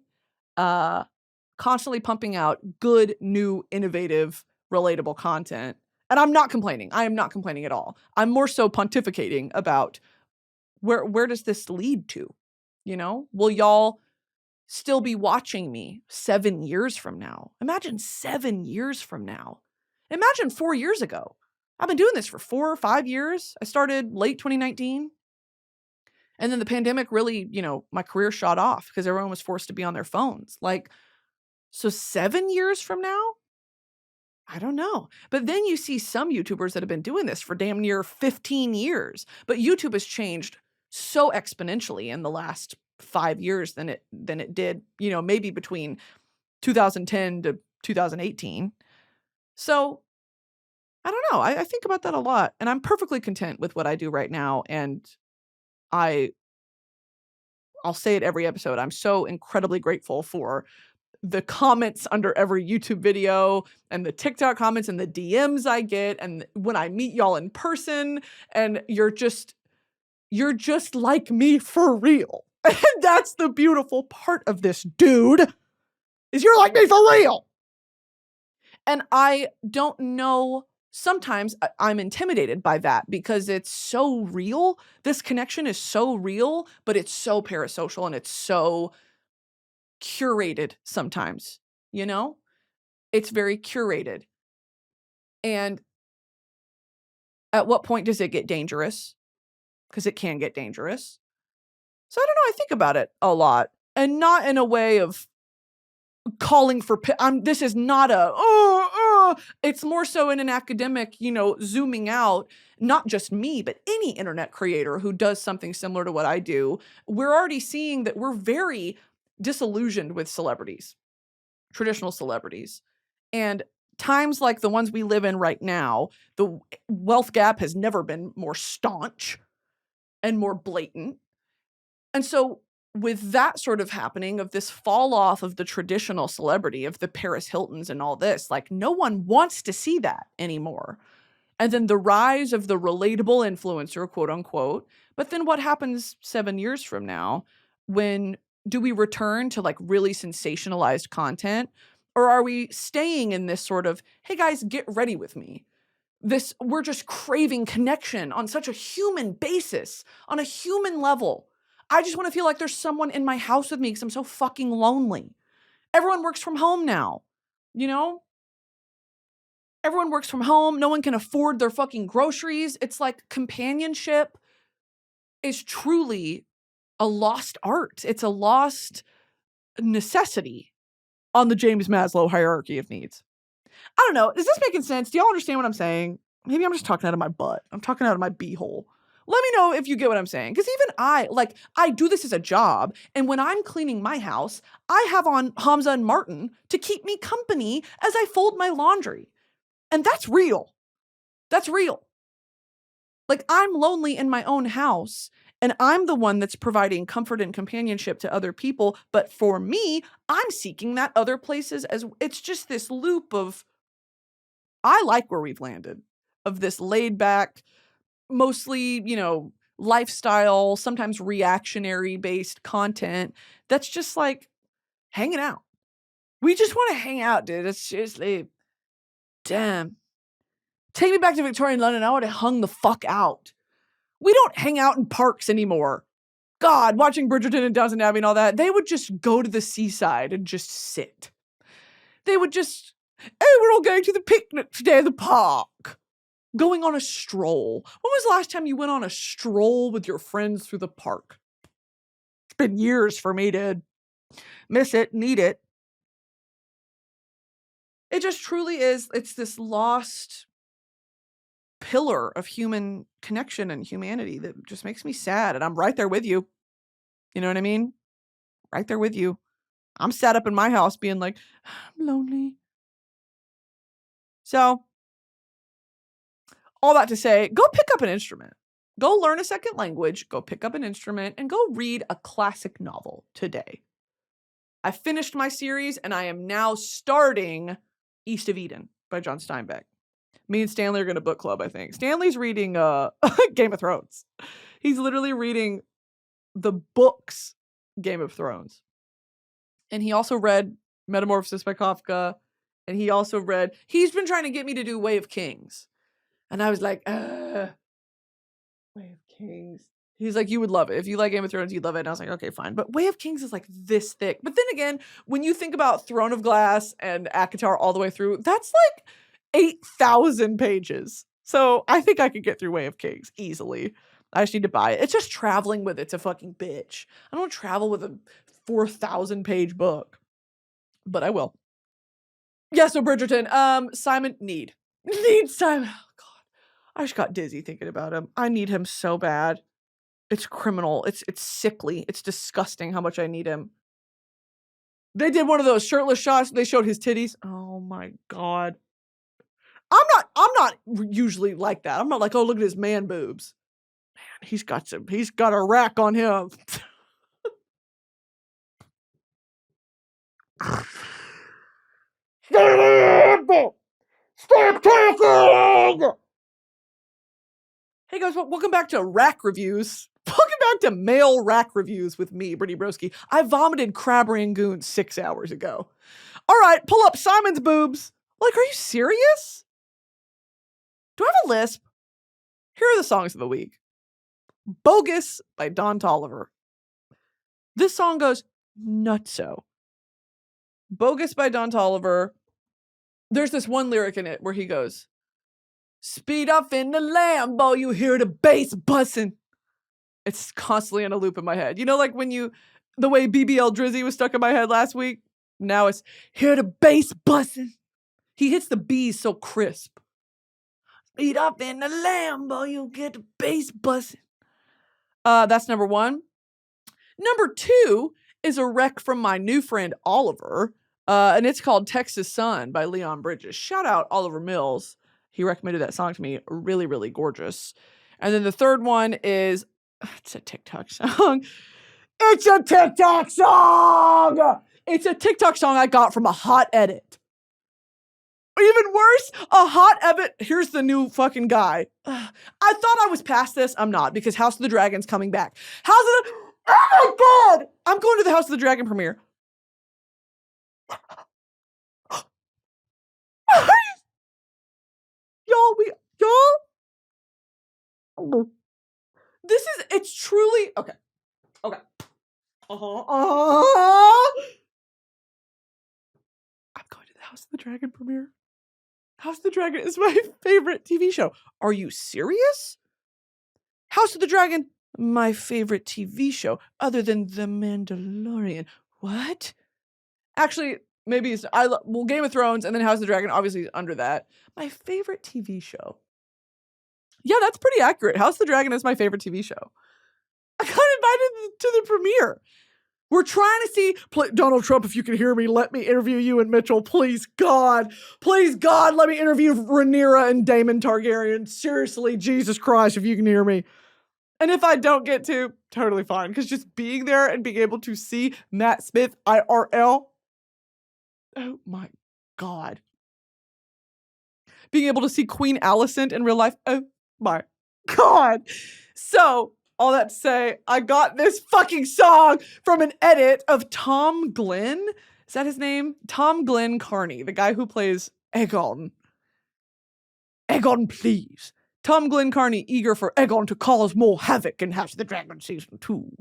constantly pumping out good, new, innovative, relatable content. And I'm not complaining. I am not complaining at all. I'm more so pontificating about where does this lead to? You know, will y'all still be watching me 7 years from now? Imagine 7 years from now. Imagine 4 years ago. I've been doing this for 4 or 5 years. I started late 2019. And then the pandemic really, you know, my career shot off because everyone was forced to be on their phones. Like, so 7 years from now? I don't know. But then you see some YouTubers that have been doing this for damn near 15 years. But YouTube has changed so exponentially in the last 5 years than it did, you know, maybe between 2010 to 2018. So I don't know. I think about that a lot, and I'm perfectly content with what I do right now. And I'll say it every episode. I'm so incredibly grateful for the comments under every YouTube video and the TikTok comments and the DMs I get. And when I meet y'all in person, and you're just like me for real. And that's the beautiful part of this, dude, is you're like me for real. And I don't know, sometimes I'm intimidated by that because it's so real. This connection is so real, but it's so parasocial and it's so curated sometimes, you know? It's very curated. And at what point does it get dangerous? Because it can get dangerous. So I don't know, I think about it a lot, and not in a way of calling for, this is not it's more so in an academic, you know, zooming out, not just me, but any internet creator who does something similar to what I do. We're already seeing that we're very disillusioned with celebrities, traditional celebrities. And times like the ones we live in right now, the wealth gap has never been more staunch. and more blatant. And so with that sort of happening, of this fall off of the traditional celebrity, of the Paris Hiltons and all this, like no one wants to see that anymore. And then the rise of the relatable influencer, quote unquote. But then what happens 7 years from now? When do we return to like really sensationalized content? Or are we staying in this sort of, hey guys, get ready with me? We're just craving connection on such a human basis, on a human level. I just want to feel like there's someone in my house with me because I'm so fucking lonely. Everyone works from home now, you know? Everyone works from home. No one can afford their fucking groceries. It's like companionship is truly a lost art. It's a lost necessity on the James Maslow hierarchy of needs. I don't know. Is this making sense? Do y'all understand what I'm saying? Maybe I'm just talking out of my butt. I'm talking out of my beehole. Let me know if you get what I'm saying. Because even I do this as a job. And when I'm cleaning my house, I have on Hamza and Martin to keep me company as I fold my laundry. And that's real. That's real. Like, I'm lonely in my own house, and I'm the one that's providing comfort and companionship to other people. But for me, I'm seeking that other places as it's just this loop of, I like where we've landed, of this laid back, mostly, lifestyle, sometimes reactionary based content that's just like hanging out. We just want to hang out, dude. It's seriously, damn. Take me back to Victorian London. I would have hung the fuck out. We don't hang out in parks anymore. God, watching Bridgerton and Downton Abbey and all that, they would just go to the seaside and just sit. They would just, hey, we're all going to the picnic today in the park. Going on a stroll. When was the last time you went on a stroll with your friends through the park? It's been years for me, dude. Miss it, need it. It just truly is, it's this lost pillar of human connection and humanity that just makes me sad. And I'm right there with you. You know what I mean? Right there with you. I'm sat up in my house being like, I'm lonely. So, all that to say, go pick up an instrument. Go learn a second language. Go pick up an instrument and go read a classic novel today. I finished my series and I am now starting East of Eden by John Steinbeck. Me and Stanley are going to book club, I think. Stanley's reading Game of Thrones. He's literally reading the books Game of Thrones. And he also read Metamorphosis by Kafka. And he's been trying to get me to do Way of Kings. And I was like, Way of Kings. He's like, you would love it. If you like Game of Thrones, you'd love it. And I was like, okay, fine. But Way of Kings is like this thick. But then again, when you think about Throne of Glass and ACOTAR all the way through, that's like 8,000 pages. So I think I could get through Way of Kings easily. I just need to buy it. It's just traveling with it's a fucking bitch. I don't travel with a 4,000 page book. But I will. Yeah, so Bridgerton. Simon, need Simon. Oh God. I just got dizzy thinking about him. I need him so bad. It's criminal. It's sickly. It's disgusting how much I need him. They did one of those shirtless shots. They showed his titties. Oh my God. I'm not usually like that. I'm not like, oh, look at his man boobs. Man, he's got a rack on him. Stop talking! Hey guys, welcome back to Rack Reviews. Welcome back to male rack reviews with me, Brittany Broski. I vomited crabrangoon 6 hours ago. All right, pull up Simon's boobs. Like, are you serious? Do I have a lisp? Here are the songs of the week. BOGUS by Don Toliver. This song goes nutso. BOGUS by Don Toliver. There's this one lyric in it where he goes, speed off in the Lambo, you hear the bass bussing. It's constantly in a loop in my head. You know, like the way BBL Drizzy was stuck in my head last week? Now it's, hear the bass bussing. He hits the B's so crisp. Speed up in the Lambo, you get the bass bussing. That's number one. Number two is a rec from my new friend Oliver, and it's called Texas Sun by Leon Bridges. Shout out Oliver Mills. He recommended that song to me. Really, really gorgeous. And then the third one is It's a TikTok song. It's a TikTok song! It's a TikTok song I got from a hot edit. Even worse, a hot edit. Here's the new fucking guy. I thought I was past this. I'm not, because House of the Dragon's coming back. Oh my God! I'm going to the House of the Dragon premiere. Y'all. It's truly, okay. I'm going to the House of the Dragon premiere. House of the Dragon is my favorite TV show. Are you serious? House of the Dragon, my favorite TV show, other than The Mandalorian. What? Actually, maybe it's Game of Thrones and then House of the Dragon obviously is under that. My favorite TV show. Yeah, that's pretty accurate. House of the Dragon is my favorite TV show. I got invited to the premiere. We're trying to see Donald Trump, if you can hear me, let me interview you and Mitchell. Please, God, let me interview Rhaenyra and Daemon Targaryen. Seriously, Jesus Christ, if you can hear me. And if I don't get to, totally fine. Because just being there and being able to see Matt Smith IRL, oh my God. Being able to see Queen Alicent in real life, oh my God. So, all that to say, I got this fucking song from an edit of Tom Glenn. Is that his name? Tom Glenn Carney, the guy who plays Aegon. Aegon, please. Tom Glenn Carney, eager for Aegon to cause more havoc in House of the Dragon Season 2.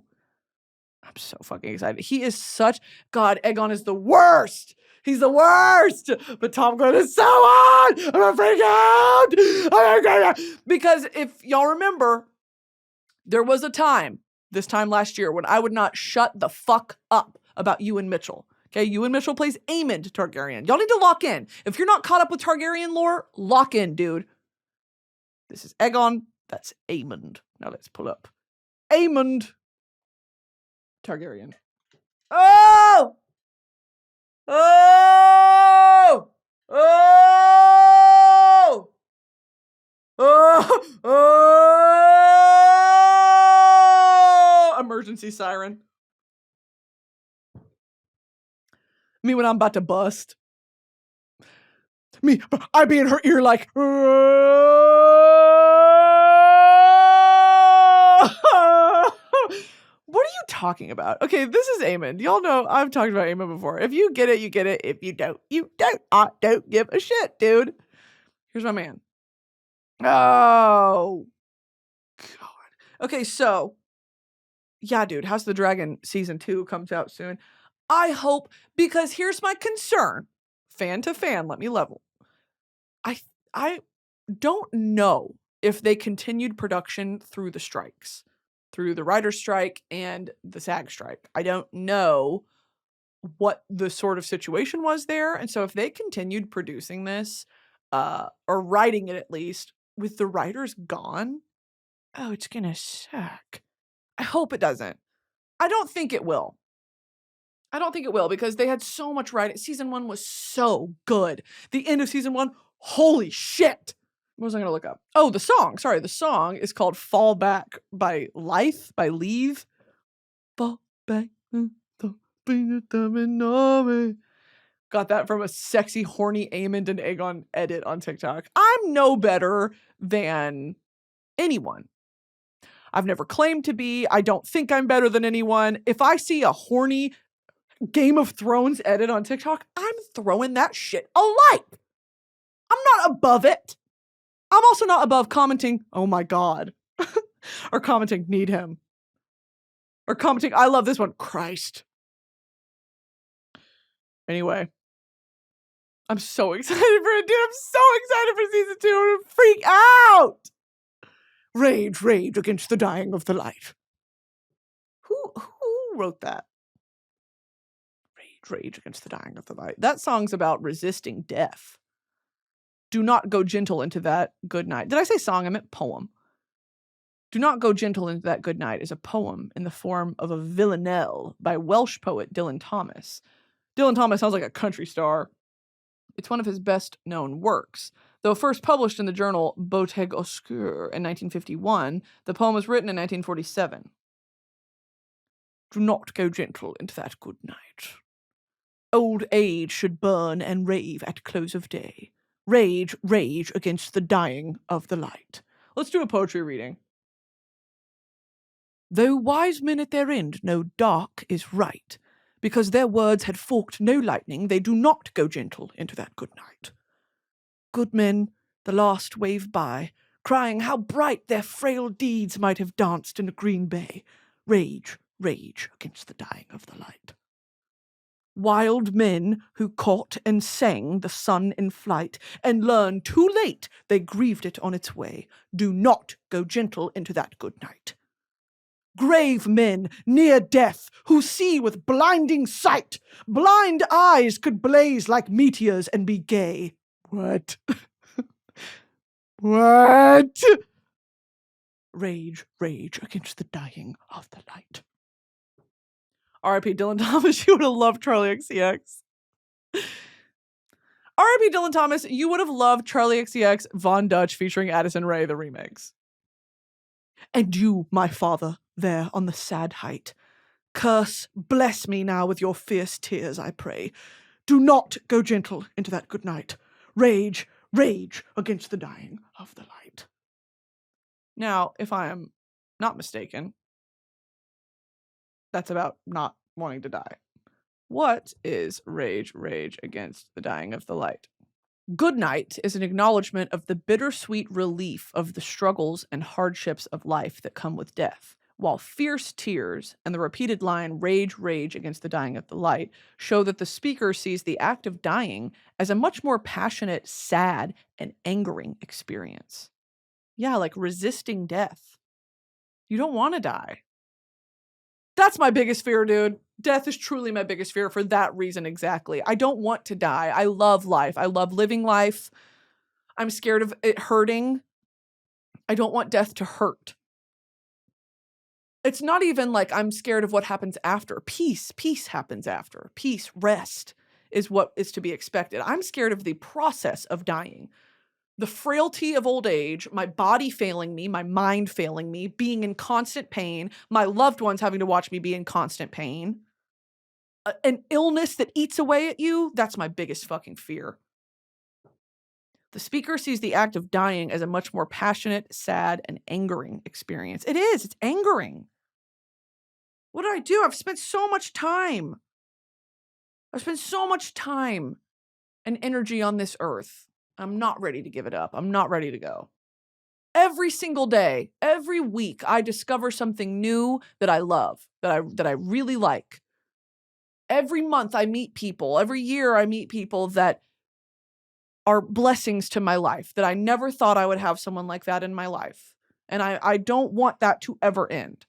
I'm so fucking excited. He is God, Aegon is the worst. He's the worst. But Tom Glenn is so on. I'm gonna freak out. Because if y'all remember, there was a time, this time last year, when I would not shut the fuck up about Ewan Mitchell. Okay, Ewan Mitchell plays Aemond Targaryen. Y'all need to lock in. If you're not caught up with Targaryen lore, lock in, dude. This is Aegon. That's Aemond. Now let's pull up Aemond Targaryen. Oh! Oh! Oh! Oh! Oh! Emergency siren. Me when I'm about to bust. Me, I be in her ear like, what are you talking about? Okay, this is Aemond. Y'all know I've talked about Aemond before. If you get it, you get it. If you don't, you don't. I don't give a shit, dude. Here's my man. Oh, God. Okay, so, yeah, dude, House of the Dragon Season 2 comes out soon. I hope, because here's my concern. Fan to fan, let me level. I don't know if they continued production through the strikes, through the writer's strike and the SAG strike. I don't know what the sort of situation was there. And so if they continued producing this, or writing it at least, with the writers gone, oh, it's gonna suck. I hope it doesn't. I don't think it will. Because they had so much writing. Season 1 was so good. The end of Season 1, holy shit. What was I going to look up? Oh, the song. Sorry, the song is called Fall Back by Lithe. Fall back. Got that from a sexy, horny Aemond and Aegon edit on TikTok. I'm no better than anyone. I've never claimed to be. I don't think I'm better than anyone. If I see a horny Game of Thrones edit on TikTok, I'm throwing that shit a like. I'm not above it. I'm also not above commenting, oh my God. Or commenting, need him. Or commenting, I love this one, Christ. Anyway. I'm so excited for it, dude. I'm so excited for Season 2. I'm gonna freak out. Rage against the dying of the light. Who wrote that? Rage against the dying of the light. That song's about resisting death. Do not go gentle into that good night. Did I say song? I meant poem. Do not go gentle into that good night is a poem in the form of a villanelle by Welsh poet Dylan Thomas. Dylan Thomas sounds like a country star. It's one of his best known works. Though first published in the journal Bouteille Obscure in 1951, the poem was written in 1947. Do not go gentle into that good night. Old age should burn and rave at close of day. Rage, rage against the dying of the light. Let's do a poetry reading. Though wise men at their end know dark is right, because their words had forked no lightning, they do not go gentle into that good night. Good men, the last wave by, crying how bright their frail deeds might have danced in a green bay. Rage, rage against the dying of the light. Wild men who caught and sang the sun in flight, and learned too late they grieved it on its way, do not go gentle into that good night. Grave men near death who see with blinding sight, blind eyes could blaze like meteors and be gay. What? What? Rage, rage against the dying of the light. R.I.P. Dylan Thomas, you would have loved Charlie XCX. R.I.P. Dylan Thomas, you would have loved Charlie XCX Von Dutch featuring Addison Rae, the remakes. And you, my father, there on the sad height, curse, bless me now with your fierce tears, I pray. Do not go gentle into that good night. Rage, rage against the dying of the light. Now, if I am not mistaken, that's about not wanting to die. What is rage, rage against the dying of the light? Good night is an acknowledgement of the bittersweet relief of the struggles and hardships of life that come with death, while fierce tears and the repeated line, rage, rage against the dying of the light, show that the speaker sees the act of dying as a much more passionate, sad, and angering experience. Yeah, like resisting death. You don't want to die. That's my biggest fear, dude. Death is truly my biggest fear for that reason exactly. I don't want to die. I love life. I love living life. I'm scared of it hurting. I don't want death to hurt. It's not even like I'm scared of what happens after. Peace happens after. Peace, rest is what is to be expected. I'm scared of the process of dying. The frailty of old age, my body failing me, my mind failing me, being in constant pain, my loved ones having to watch me be in constant pain, an illness that eats away at you, that's my biggest fucking fear. The speaker sees the act of dying as a much more passionate, sad, and angering experience. It is. It's angering. What did I do? I've spent so much time. I've spent so much time and energy on this earth. I'm not ready to give it up. I'm not ready to go. Every single day, every week, I discover something new that I love, that I really like. Every month I meet people. Every year I meet people that are blessings to my life, that I never thought I would have someone like that in my life. And I don't want that to ever end.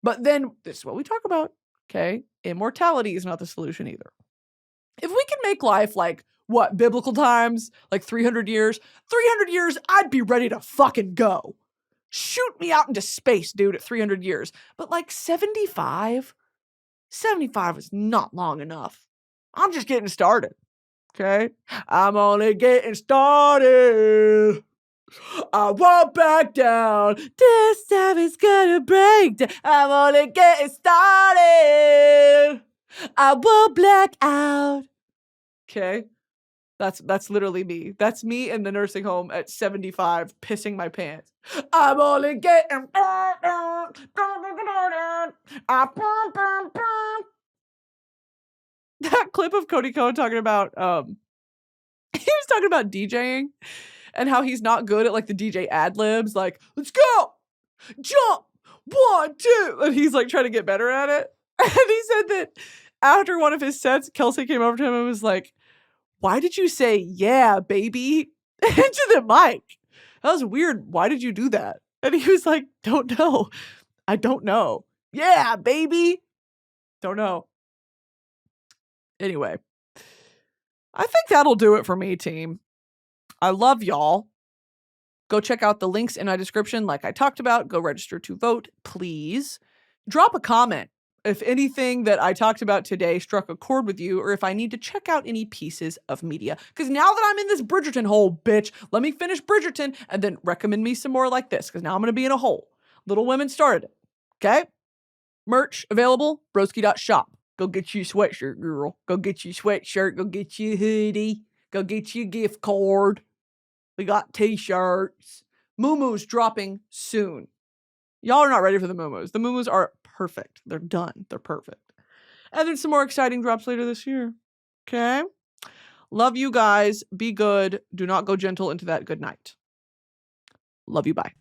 But then, this is what we talk about, okay? Immortality is not the solution either. If we can make life like, what, biblical times? Like 300 years? 300 years, I'd be ready to fucking go. Shoot me out into space, dude, at 300 years. But like 75? 75 is not long enough. I'm just getting started, okay? I'm only getting started. I won't back down. This time it's gonna break down. I'm only getting started. I won't black out. Okay? That's literally me. That's me in the nursing home at 75 pissing my pants. I'm only getting that clip of Cody Cohen talking about he was talking about DJing and how he's not good at like the DJ ad libs, like, let's go, jump, 1, 2, and he's like trying to get better at it. And he said that after one of his sets, Kelsey came over to him and was like, why did you say, yeah, baby, into the mic? That was weird. Why did you do that? And he was like, don't know. I don't know. Yeah, baby. Don't know. Anyway, I think that'll do it for me, team. I love y'all. Go check out the links in my description like I talked about. Go register to vote, please. Drop a comment. if anything that I talked about today struck a chord with you, or if I need to check out any pieces of media. Because now that I'm in this Bridgerton hole, bitch, let me finish Bridgerton and then recommend me some more like this, because now I'm going to be in a hole. Little Women started it. Okay? Merch available, broski.shop. Go get you a sweatshirt, girl. Go get you a sweatshirt. Go get you a hoodie. Go get you a gift card. We got t-shirts. Muumuu's dropping soon. Y'all are not ready for the muumuus. The muumuus are perfect. They're done. They're perfect. And then some more exciting drops later this year. Okay? Love you guys. Be good. Do not go gentle into that good night. Love you. Bye.